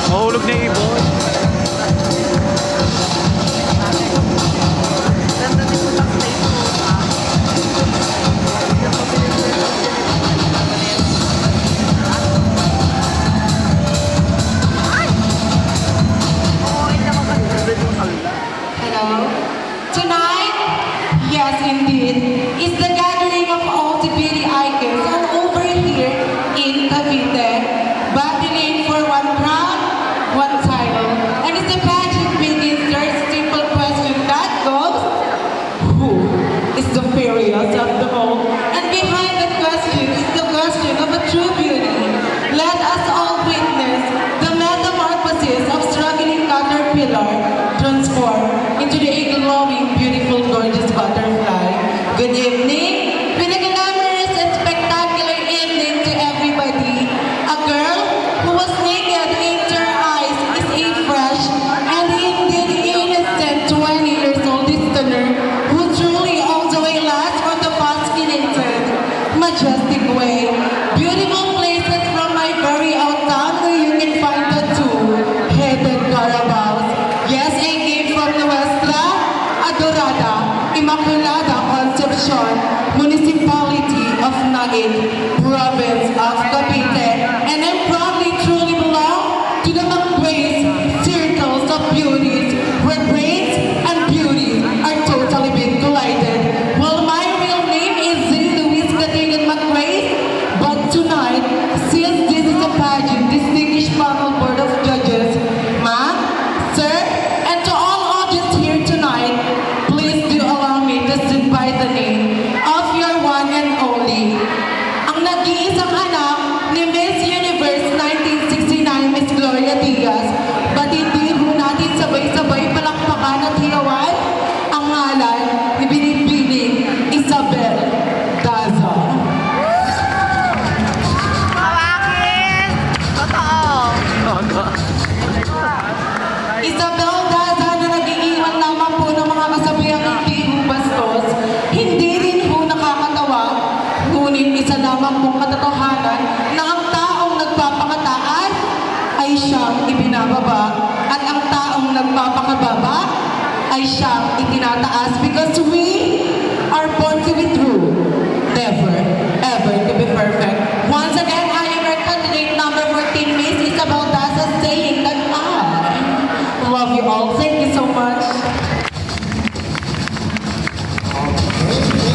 Mahulog na ibon. Hello? Tonight, yes indeed, is the gathering of all the beauty icons and over here in Cavite, battling for one crown, one title. And as the pageant begins, there's a simple question that goes, who is the fairest of them all? And behind that question is the question of a true beauty. Let us all witness the metamorphosis of struggling caterpillar transform into the glowing, beautiful, gorgeous butterfly. Good evening, pinag-glamorous and spectacular evening to everybody. A girl who was naked in her eyes is a fresh and indeed innocent 20 years old listener who truly owns the way last for the fascinated, majestic way. Beautiful places from my very own town where you can find the two-headed carabaos. Yes, I came from Nuestra Adorada, Immaculada Concepcion, Municipality of Naguin, Province of Cavite, and I proudly truly belong to the McGrace Circles of Beauties, where brains and beauties are totally being collided. Well, my real name is Zane Louise Gatingan McGrace, but tonight, since this is a pageant, distinguished panel board of judges, ma'am, sir, and to all audience here tonight, please do allow me to sit by the name of your one and only, ang nag-iisang anak ni Miss Universe 1969, Miss Gloria Diaz. But hindi ho natin sabay-sabay palakpakan at hiyawan ang ngalan ni Binibining Isabel Daza. Kawakis! Totoo! Isabel Daza na nag-iiwan lamang po ng mga kasabihang hindi ho bastos, hindi rin ho nakakatawa, ngunit isa lamang pong katotohanan na ang taong nagpapakataas ay siyang ibinababa at ang taong nagpapakababa ay siyang itinataas because we are born to be true, never ever to be perfect.